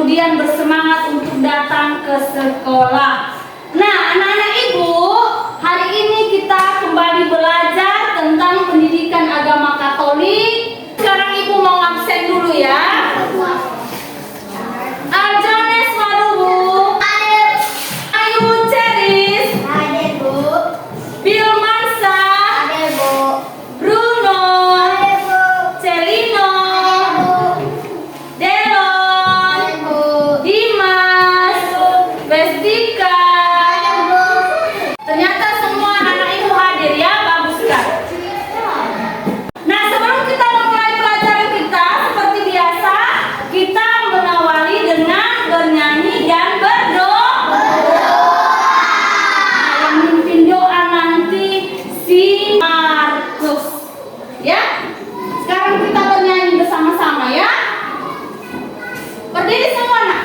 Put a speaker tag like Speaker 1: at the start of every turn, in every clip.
Speaker 1: kemudian bersemangat untuk datang ke sekolah. Nah, anak-anak ibu, hari ini kita kembali belajar tentang pendidikan agama Katolik. Sekarang ibu mau absen dulu ya. Arjones Marubu, Ayu Ceris, Bilmansa, Bruno, Celino, Delon, Dimas, Vestika. Ternyata semua anak ibu hadir ya, bagus kan? Nah, sebelum kita memulai pelajaran kita, seperti biasa, kita mengawali dengan bernyanyi dan berdoa. Nah, yang memimpin doa nanti si Markus. Ya, sekarang kita bernyanyi bersama-sama ya. Berdiri semua nak.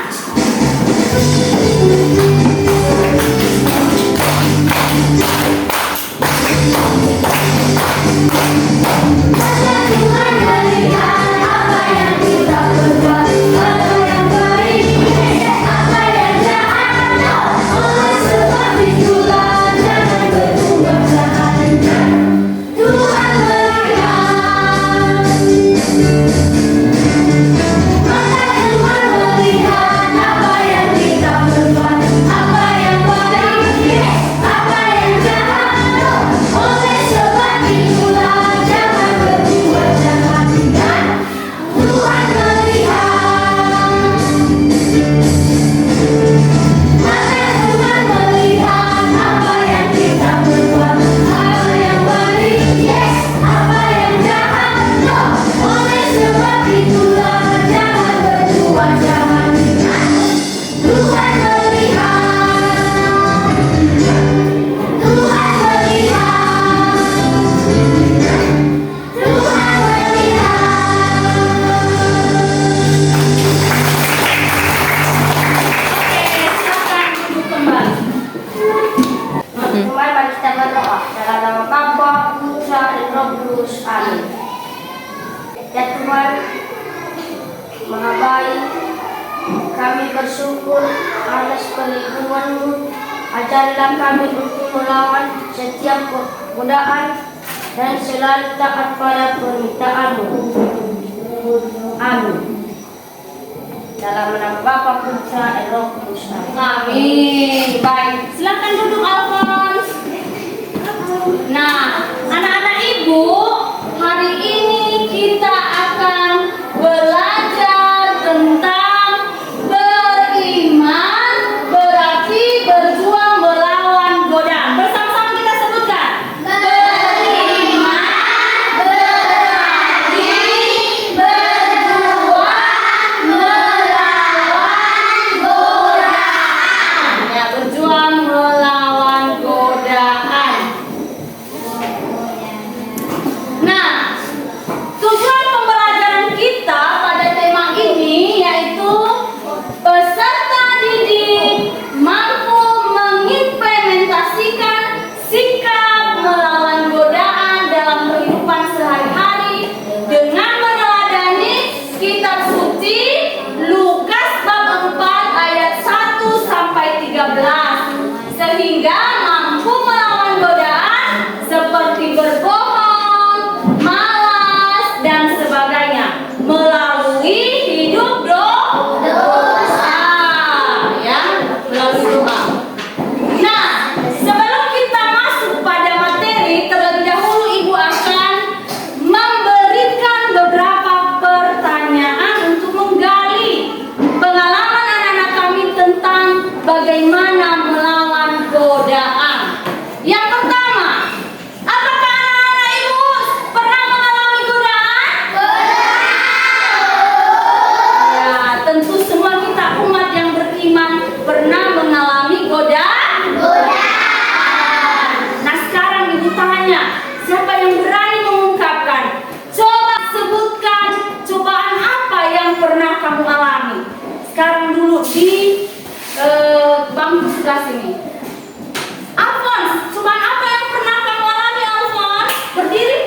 Speaker 2: Ya Tuhan, Maha Baik, kami bersyukur atas perlindungan-Mu. Ajarilah kami untuk melawan setiap godaan dan selalu taat pada permintaan-Mu. Amin. Dalam nama Bapa, Putra, dan Roh Kudus.
Speaker 1: Amin. Baik, silakan duduk Alphonse. Nah, anak-anak ibu, hari ini kita akan belajar tentang beriman berarti berjuang melawan godaan. Bersama-sama kita sebutkan. Beriman berarti berjuang melawan godaan. Ya, berjuang melawan godaan. Nah, tujuan pembelajaran kita pada tema ini yaitu peserta didik mampu mengimplementasikan sikap melawan godaan dalam kehidupan sehari-hari dengan meneladani kitab suci Lukas bab 4 ayat 1 sampai 13 sehingga mampu melawan godaan seperti berbohong, malas, dan sebagainya melalui hidup dosa ya, melalui doa. Nah, sebelum kita masuk pada materi, terlebih dahulu ibu akan memberikan beberapa pertanyaan untuk menggali pengalaman anak-anak kami tentang bagaimana melawan godaan. Yang pertama, apakah anak-anak ibu pernah mengalami godaan? Ya, tentu semua kita umat yang beriman pernah mengalami godaan. Nah, sekarang ibu tanya, siapa yang berani mengungkapkan? Coba sebutkan cobaan apa yang pernah kamu alami. Sekarang dulu di bangku sebelah sini. Alphonse, cobaan apa yang pernah kamu alami, Alphonse? Berdiri.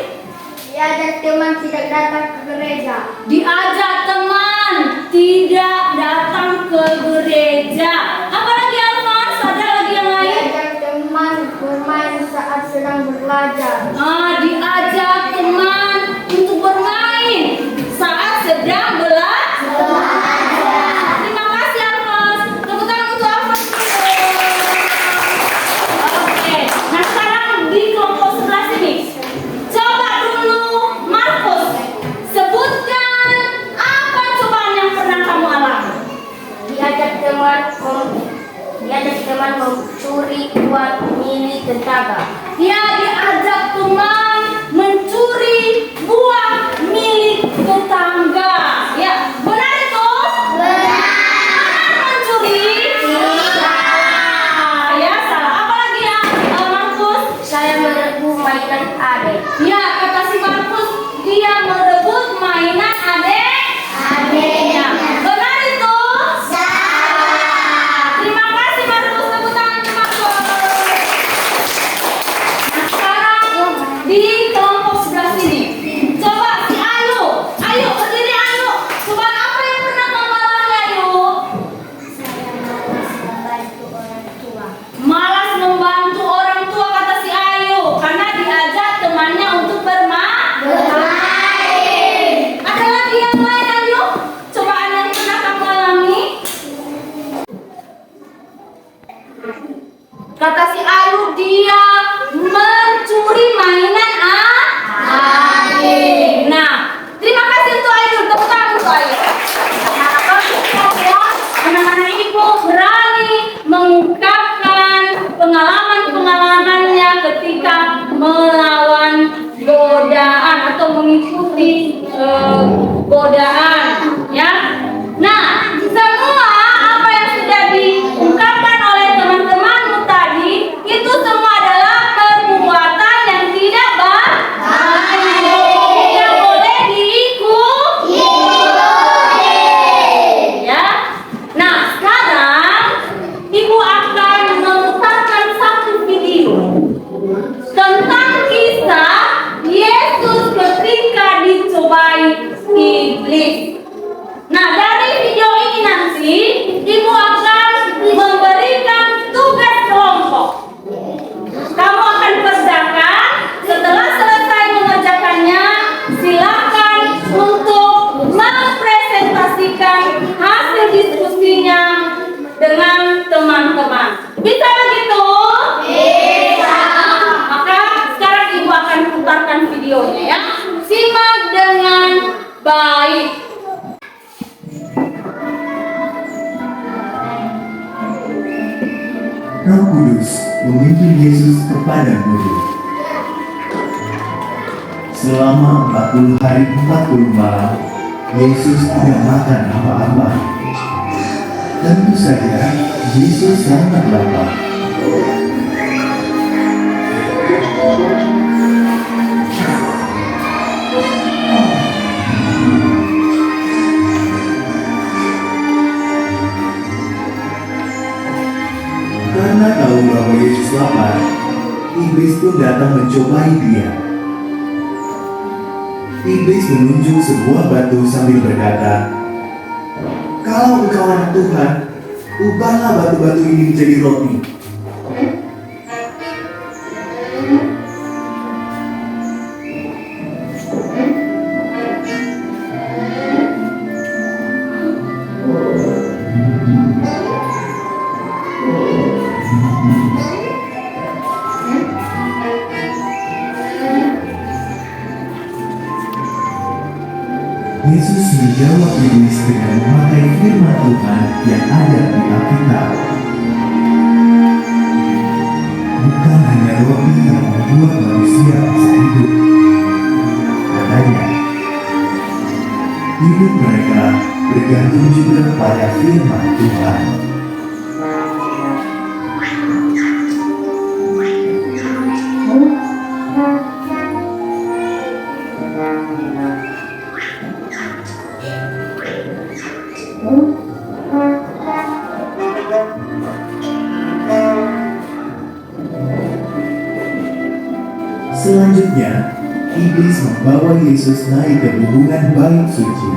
Speaker 2: Diajak teman tidak datang ke gereja.
Speaker 1: Diajak teman tidak datang
Speaker 2: diajak teman mencuri buah milik tetangga.
Speaker 1: Dia diajak teman mencuri buah milik tetangga. Ya, benar itu? Benar. Mencuri? Ya, salah. Apa lagi ya, Markus?
Speaker 2: Saya merebut mainan adik.
Speaker 1: Ya, kata si Markus, dia merebut mainan adiknya. Benar itu? Salah. Terima kasih Markus, tepuk tangan untuk Markus. Nah, sekarang di kelompok sebelah sini. Coba si Ayu. Ayu, berdiri Ayu. Coba apa yang pernah kamu alami Ayu? Malas membantu orang tua, kata si Ayu, karena diajak temannya untuk bermain. Ada lagi yang lain Ayu? Cobaan yang pernah kamu alami? Kata si Ayu, dia mencuri mainan adik. Nah, terima kasih untuk Ayu. Tepuk tangan untuk Ayu. Anak-anak ini kok berani mengungkapkan pengalaman-pengalamannya ketika melawan godaan atau mengikuti godaan, ya. Nah, semua apa yang sudah diungkapkan oleh teman-temanmu tadi itu semua adalah perbuatan yang tidak baik, tidak boleh diikuti. Ya. Nah, sekarang ibu akan memutarkan satu video tentang kisah Yesus ketika dicobai iblis. Nah, dari video ini nanti ibu akan memberikan tugas kelompok. Kamu akan kerjakan. Setelah selesai mengerjakannya, silakan untuk mempresentasikan hasil diskusinya dengan teman-teman. Bisa begitu? Bisa. Maka sekarang ibu akan putarkan videonya, ya. Simak dengan baik.
Speaker 3: Roh Kudus memimpin Yesus ke padang gurun. Selama 40 hari 40 malam, Yesus tidak makan apa-apa. Tentu saja, Yesus sangat lapar. Karena tahu bahwa Yesus lapar, iblis pun datang mencobai dia. Iblis menunjuk sebuah batu sambil berkata, "Kalau engkau anak Tuhan, ubahlah batu-batu ini menjadi roti." Yesus menjawab iblis dengan memakai firman Tuhan yang ada di Alkitab. Bukan hanya roti yang membuat manusia bisa hidup. Katanya, hidup mereka bergantung juga pada firman Tuhan. Selanjutnya, iblis membawa Yesus naik ke hubungan bait suci.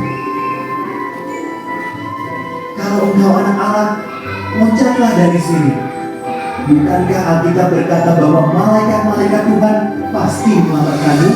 Speaker 3: "Kalau engkau anak Allah, loncatlah dari sini. Bukankah Alkitab berkata bahwa malaikat-malaikat Tuhan pasti menyelamatkanmu?"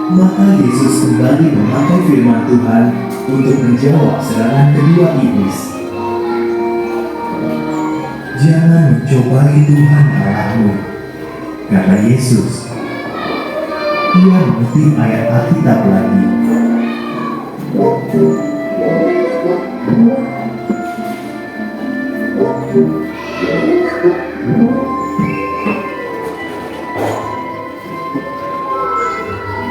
Speaker 3: Maka Yesus kembali memakai firman Tuhan untuk menjawab serangan kedua iblis. Jangan mencobai Tuhan Allahmu, kata Yesus. Ia mengutip ayat Alkitab lagi.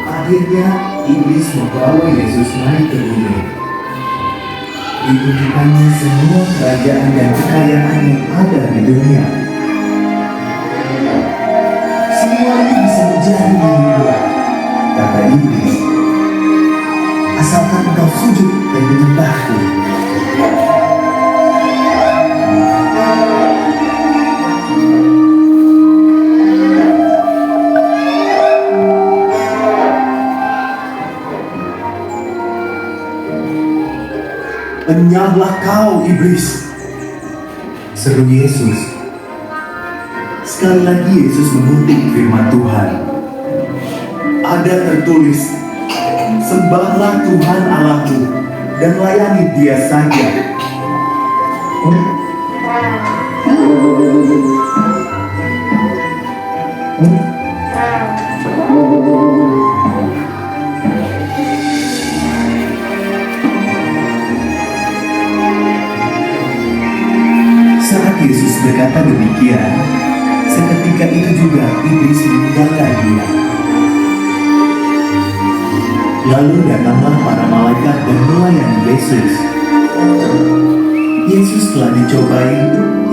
Speaker 3: Akhirnya iblis membawa Yesus naik ke gunung. Ditunjukkannya semua kerajaan dan kekayaan yang ada di dunia. Semua ini bisa menjadi milikmu, kata iblis, asalkan engkau sujud dan menyembahku. Enyahlah kau, iblis, seru Yesus. Sekali lagi Yesus mengutip firman Tuhan. Ada tertulis, sembahlah Tuhan Allahmu dan layani Dia saja. Saat Yesus berkata demikian, seketika itu juga iblis meninggalkan Dia. Lalu datanglah para malaikat dan melayani Yesus. Yesus telah dicobai,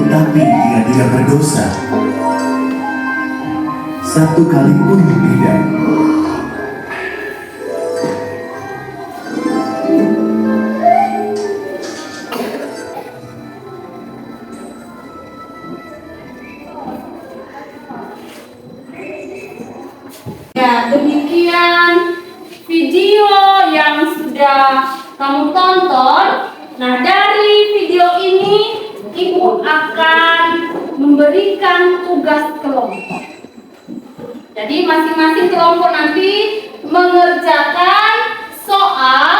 Speaker 3: tetapi Dia tidak berdosa. Satu kali pun tidak.
Speaker 1: Ya, demikian video yang sudah kamu tonton. Nah, dari video ini Ibu akan memberikan tugas kelompok. Jadi masing-masing kelompok nanti mengerjakan soal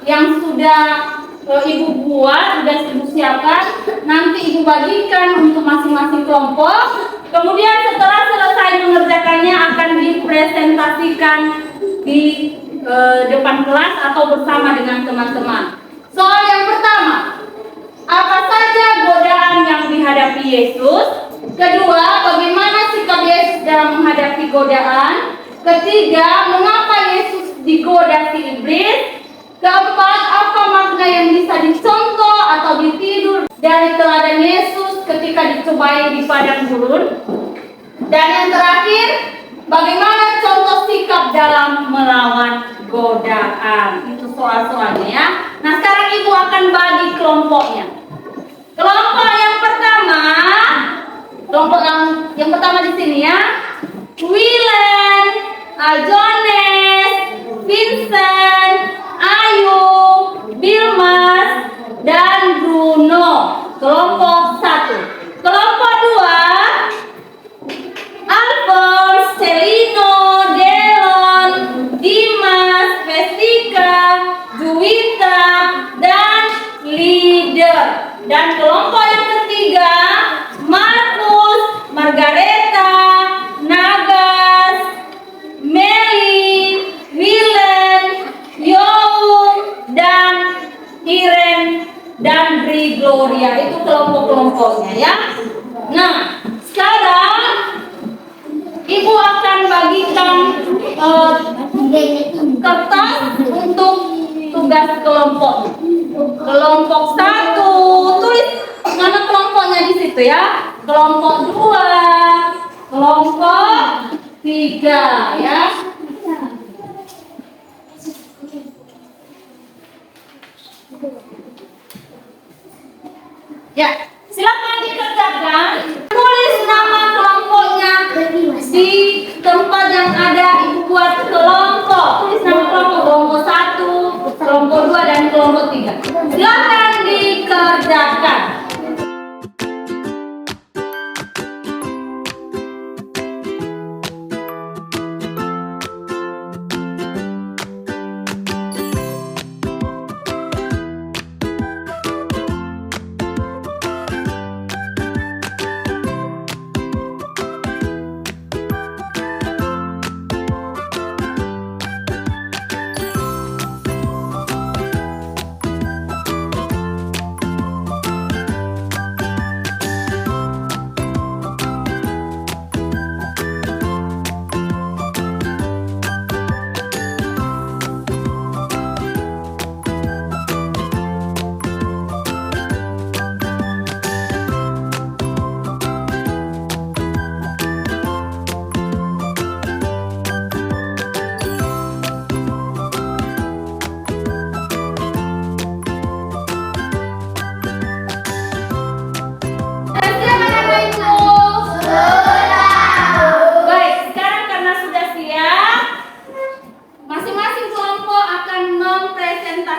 Speaker 1: yang sudah Ibu buat, sudah Ibu siapkan. Nanti Ibu bagikan untuk masing-masing kelompok. Kemudian setelah selesai mengerjakannya akan dipresentasikan di depan kelas atau bersama dengan teman-teman. Soal yang pertama, apa saja godaan yang dihadapi Yesus? Kedua, bagaimana sikap Yesus dalam menghadapi godaan? Ketiga, mengapa Yesus digoda si iblis? Keempat, apa makna yang bisa dicontoh atau ditiru dari teladan Yesus ketika dicobai di padang gurun? Dan yang terakhir, bagaimana contoh sikap dalam melawan godaan? Itu soal-soalnya ya. Nah, sekarang Ibu akan bagi kelompoknya. Kelompok yang pertama, kelompok yang pertama di sini ya. Willen, Aljones, Vincent, Ayu, Bilmas, dan Bruno. Kelompok 1. Kelompok 2, Alphonse, Celino, Delon, Dimas, Vestika, Juwita, dan Leader. Dan kelompok yang ketiga, Markus, Margareta, Nagas, Meli, Willen, Young, dan Irene, dan Bri Gloria. Itu kelompok-kelompoknya ya. Nah, sekarang Ibu akan bagikan kertas untuk tugas kelompok. Kelompok 1, tulis nama kelompoknya di situ ya. Kelompok 2, kelompok 3 ya. Ya, silakan dikerjakan. Tulis nama kelompoknya di tempat yang ada. Ibu buat kelompok. Tulis nama kelompok. Kelompok 1, kelompok 2, dan kelompok 3. Silakan dikerjakan.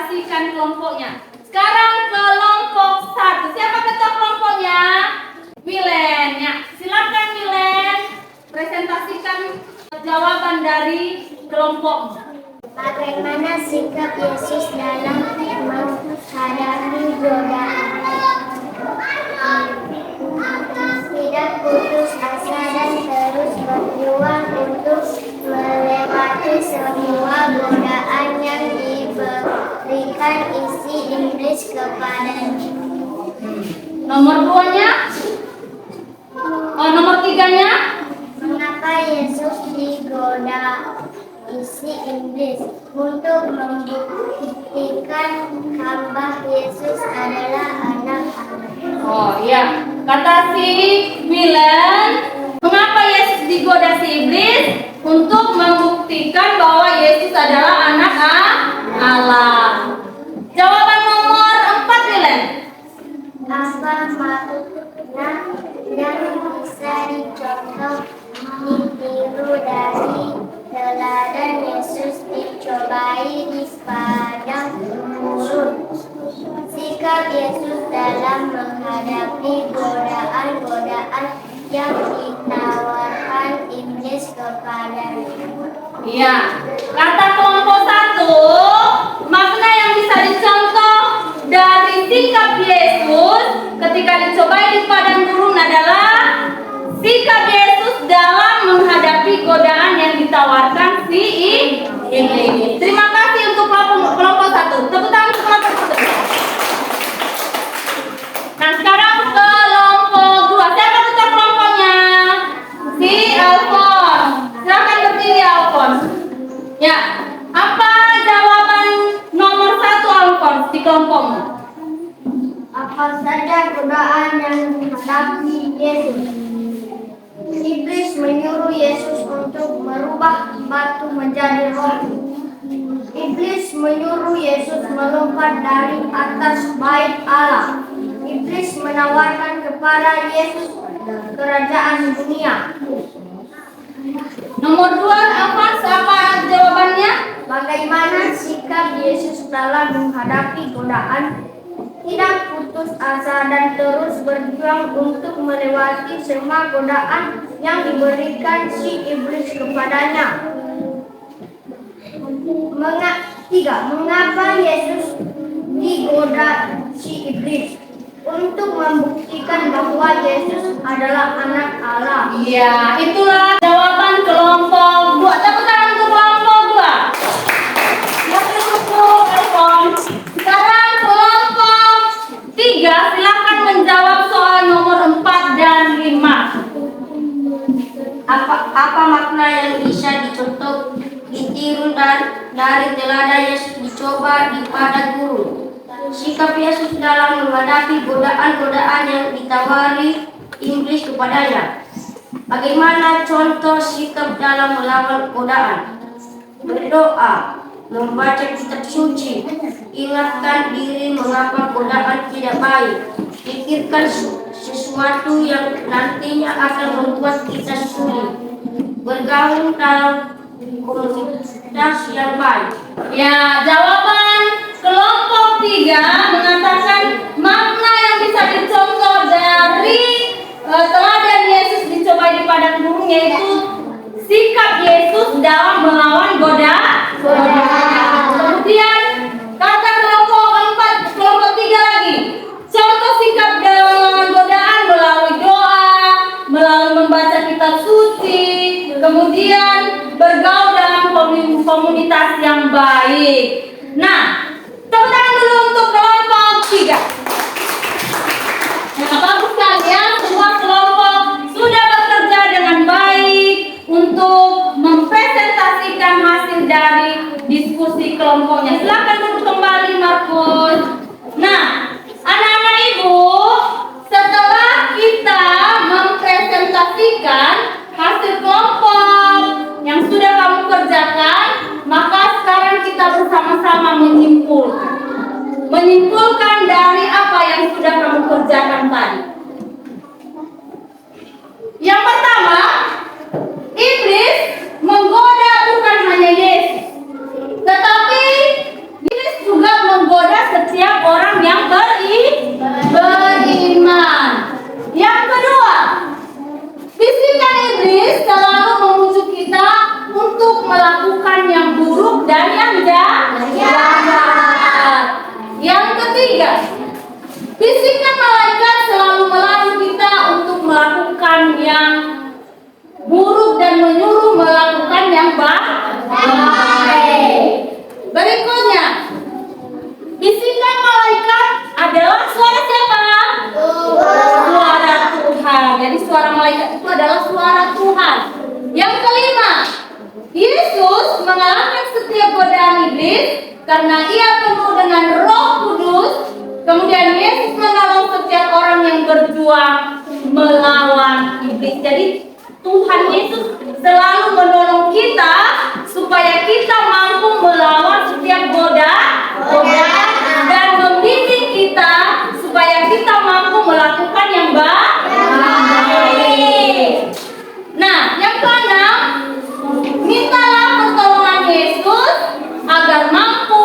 Speaker 1: presentasikan kelompoknya. Sekarang kelompok 1. Siapa ketua kelompoknya? Milen. Ya, silakan Milen presentasikan jawaban dari kelompoknya.
Speaker 4: Bagaimana sikap Yesus dalam menghadapi godaan? Tidak putus asa dan terus berjuang untuk melewati semua godaan yang diberikan isi iblis kepadanya.
Speaker 1: Nomor 2-nya? Oh, nomor 3-nya?
Speaker 4: Mengapa Yesus digoda isi iblis? Untuk membuktikan hamba Yesus adalah anak Allah.
Speaker 1: Oh iya, kata si Milen, mengapa Yesus digoda si iblis? Untuk membuktikan bahwa Yesus adalah anak Allah. Jawaban nomor 4 Milen.
Speaker 4: Apa makna yang bisa dicontoh ditiru dari teladan Yesus dicobai di padang gurun? Sikap Yesus dalam menghadapi godaan-godaan yang ditawarkan iblis kepadanya.
Speaker 1: Iya, kata kelompok 1, makna yang bisa dicontoh dari sikap Yesus ketika dicobai di padang gurun adalah sikap Yesus dalam menghadapi godaan yang ditawarkan si iblis. Terima kasih untuk kelompok 1. Tepuk tangan untuk kelompok 1. Nah, sekarang kelompok 2. Siapa ketua kelompoknya? Si Alphonse. Silakan berdiri Alphonse. Ya, apa jawaban nomor 1 Alphonse di kelompokmu?
Speaker 4: Apa saja godaan yang dihadapi Yesus? Iblis menyuruh Yesus untuk merubah batu menjadi roti. Iblis menyuruh Yesus melompat dari atas bait Allah. Iblis menawarkan kepada Yesus kerajaan dunia.
Speaker 1: Nomor 2 Alphonse, apa jawabannya?
Speaker 4: Bagaimana sikap Yesus dalam menghadapi godaan? Tidak putus asa dan terus berjuang untuk melewati semua godaan yang diberikan si iblis kepadanya. 3. Mengapa Yesus digoda si iblis? Untuk membuktikan bahwa Yesus adalah anak Allah.
Speaker 1: Iya, itulah jawaban kelompok 2. Tepuk tangan untuk kelompok 2. Terima kasih Alphonse. Sekarang kelompok 3, silakan menjawab soal nomor 4 dan 5.
Speaker 2: Apa makna yang bisa dicontoh ditiru dari teladan Yesus dicoba di padang gurun? Sikap Yesus dalam menghadapi godaan-godaan yang ditawari iblis kepadanya. Bagaimana contoh sikap dalam melawan godaan? Berdoa, membaca kitab suci, ingatkan diri mengapa godaan tidak baik, pikirkan sesuatu yang nantinya akan membuat kita sulit, bergaul dalam komunitas yang baik.
Speaker 1: Ya, jawaban kelompok 3 mengatakan makna yang bisa dicontoh dari teladan Yesus dicoba di padang gurun, yaitu sikap Yesus dalam melawan godaan. Kemudian kata kelompok 3 lagi, contoh sikap dalam melawan godaan melalui doa, melalui membaca kitab suci, kemudian bergaul dalam komunitas yang baik. Nah, tepuk tangan dulu untuk kelompok 3. Nah, bagus sekali ya, semua kelompok sudah bekerja dengan baik untuk mempresentasikan hasil dari diskusi kelompoknya. Silakan duduk kembali Markus. Nah, anak-anak ibu, setelah kita mempresentasikan hasil kelompok yang sudah kamu kerjakan, maka sekarang kita bersama-sama menyimpulkan dari apa yang sudah kamu kerjakan tadi. Yang pertama, iblis menggoda bukan hanya Yesus, tetapi iblis juga menggoda malaikat itu adalah suara Tuhan. Yang kelima, Yesus mengalahkan setiap godaan iblis karena ia penuh dengan Roh Kudus. Kemudian Yesus menolong setiap orang yang berjuang melawan iblis. Jadi Tuhan Yesus selalu menolong kita supaya kita mampu melawan setiap godaan dan membimbing kita supaya kita mampu melakukan yang baik. Nah, yang keenam, mintalah pertolongan Yesus agar mampu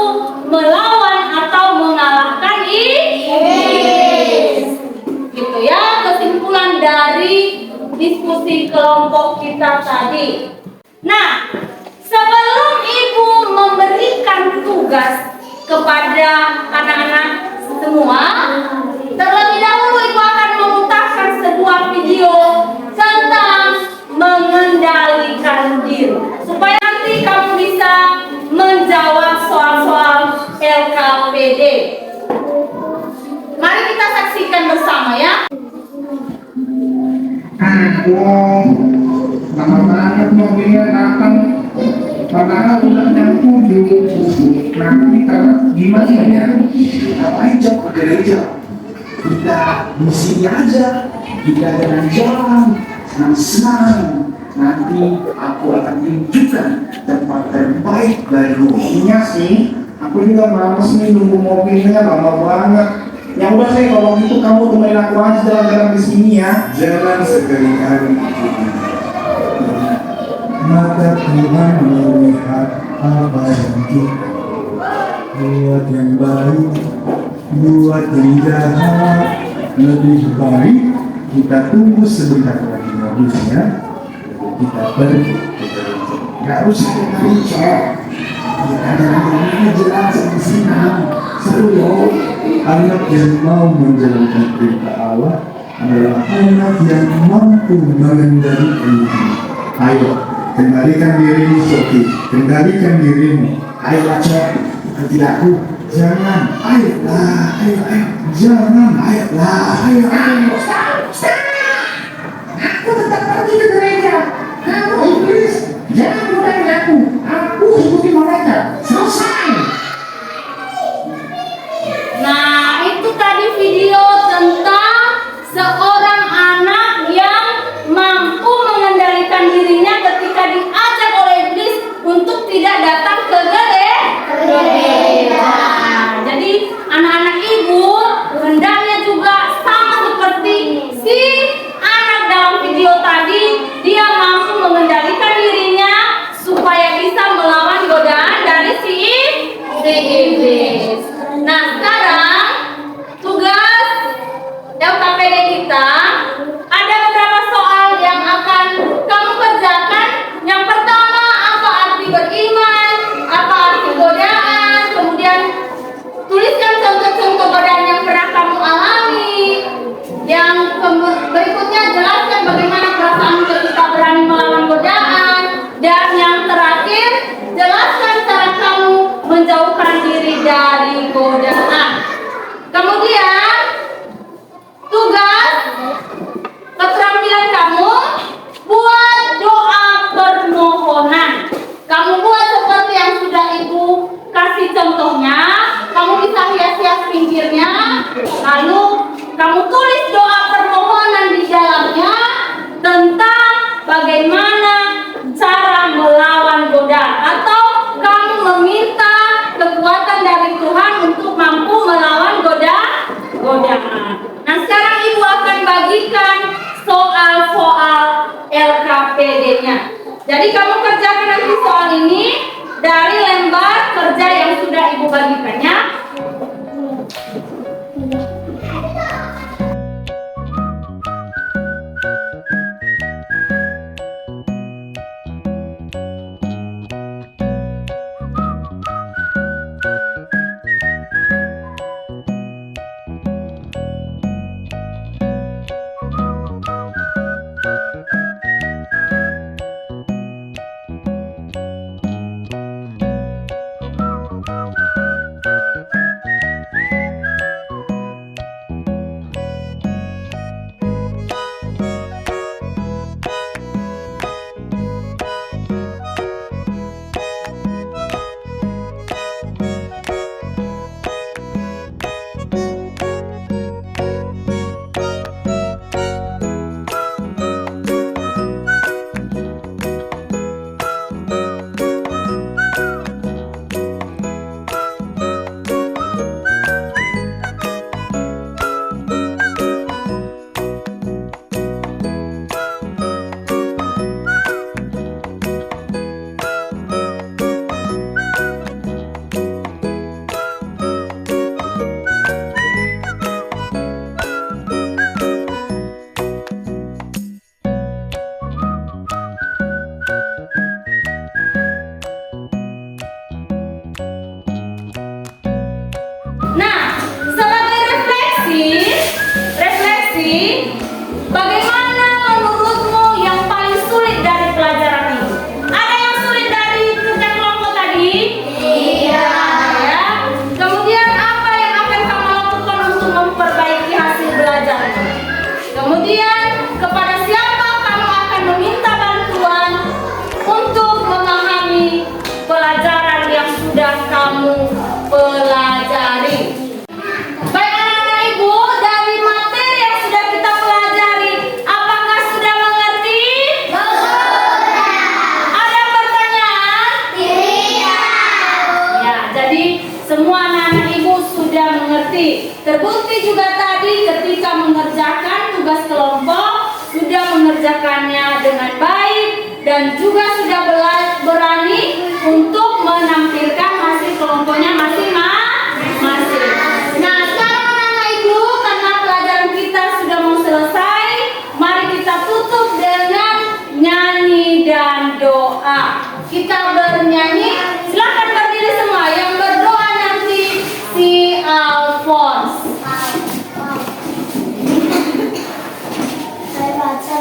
Speaker 1: melawan atau mengalahkan iblis. Gitu ya, kesimpulan dari diskusi kelompok kita tadi. Nah, sebelum ibu memberikan tugas kepada anak-anak semua, terlebih dahulu ibu akan memutarkan sebuah video tentang mengendalikan diri, supaya nanti kamu bisa menjawab soal-soal LKPD. Mari kita saksikan bersama ya.
Speaker 5: Lama banget mobilnya datang, padahal udah nyambung di buku. Nanti gimana ya?
Speaker 3: Ngapain jam ke gereja? Kita di sini aja, kita dengan jalan senang-senang. Nanti aku akan tunjukkan tempat terbaik baru.
Speaker 5: Iya sih, aku juga males nih nunggu mobilnya lama banget. Ya udah sih, kalau gitu kamu temenin aku aja jalan-jalan di sini ya.
Speaker 3: Jangan sekali-kali mata Tuhan melihat apa yang kita buat yang baik, buat yang jahat. Lebih baik kita tunggu sebentar lagi mobilnya, kita pergi ke gereja. Gak usah ke gereja, ada namanya jelas di sini. Seru loh. Anak yang mau menjalankan perintah Allah adalah anak yang mampu mengendalikan diri. Ayo, kendalikan dirimu, Sofi. Kendalikan dirimu. Ayo, Aceh. Tidak aku. Jangan. Ayolah. Ayo. Jangan. Ayolah. Ayo.
Speaker 5: Aku tetap pergi ke gereja. Kamu iblis, jangan godain aku. Aku ikuti mereka. Selesai.
Speaker 1: Nah, itu tadi video tentang seorang anak yang mampu mengendalikan dirinya ketika diajak oleh iblis untuk tidak datang ke gereja. Jadi anak-anak ibu hendaknya juga sama seperti si anak dalam video tadi, dia mampu mengendalikan dirinya supaya bisa melawan godaan dari si iblis. Nah, sekarang tugas LKPD kita ada beberapa soal yang akan kamu kerjakan. Yang pertama, apa arti beriman, apa arti godaan, kemudian tuliskan contoh-contoh godaan yang pernah kamu alami. Yang berikutnya, jelaskan bagaimana perasaan ketika berani melawan godaan. Dan yang terakhir, jelaskan cara kamu menjauhkan diri dari godaan. Kemudian tugas keterampilan kamu, buat doa permohonan. Kamu buat seperti yang sudah ibu kasih contohnya. Kamu bisa hias-hias pinggirnya, lalu kamu tulis doa permohonan di dalamnya tentang bagaimana cara melawan godaan, atau kamu meminta kekuatan dari Tuhan untuk mampu melawan godaan. Nah, sekarang ibu akan bagikan soal-soal LKPD-nya. Jadi kamu kerjakan nanti soal ini dari lembar kerja yang sudah ibu bagikannya. Jadi, bagaimana menurutmu yang paling sulit dari pelajaran ini? Ada yang sulit dari kerja kelompok tadi? Iya. Ya. Kemudian apa yang akan kamu lakukan untuk memperbaiki hasil belajarmu? Kemudian kepada siapa kamu akan meminta bantuan untuk memahami pelajaran yang sudah kamu pelajari? Baik anak-anak ibu, dari materi yang sudah kita pelajari, apakah sudah mengerti? Ada pertanyaan? Ya, jadi semua anak-anak ibu sudah mengerti. Terbukti juga tadi ketika mengerjakan tugas kelompok, sudah mengerjakannya dengan baik dan juga sudah berani untuk menampilkan hasil kelompoknya masing-masing. Nah, sekarang anak-anak ibu, karena pelajaran kita sudah mau selesai, mari kita tutup dengan nyanyi dan doa. Kita bernyanyi, silakan berdiri semua. Yang berdoa nanti si Alphonse.
Speaker 4: Saya baca.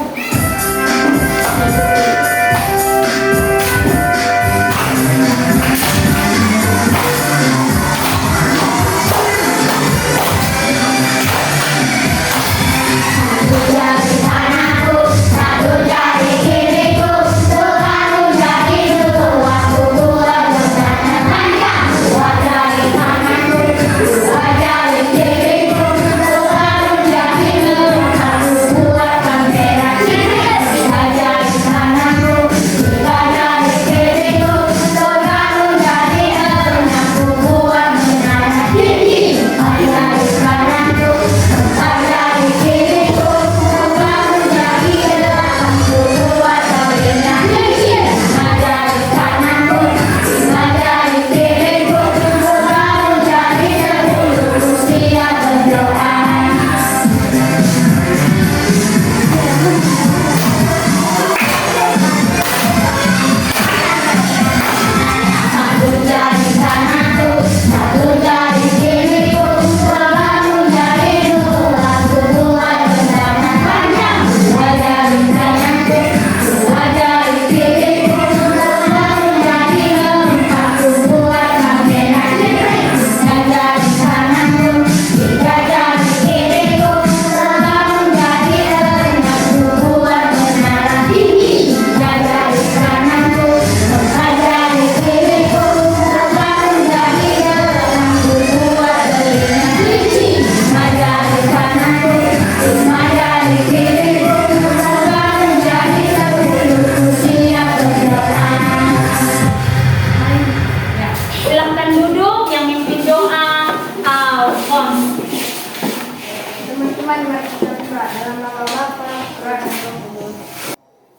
Speaker 4: Teman-teman, mari kita berdoa dalam nama Bapa, Putra, dan Roh Kudus.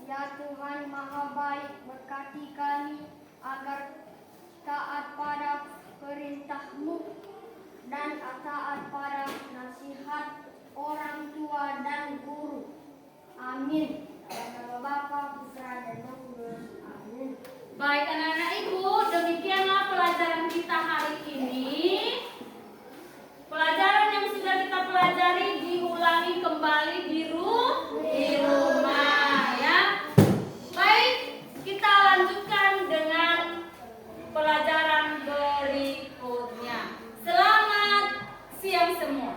Speaker 4: Ya Tuhan Maha Baik, berkati kami agar taat pada perintah-Mu dan taat pada nasihat orang tua dan guru. Amin. Dalam nama Bapa, Putra, dan Roh Kudus. Amin.
Speaker 1: Baik anak-anak ibu, demikianlah pelajaran kita hari ini. Pelajaran yang sudah kita pelajari diulangi kembali di rumah ya. Baik, kita lanjutkan dengan pelajaran berikutnya. Selamat siang semua.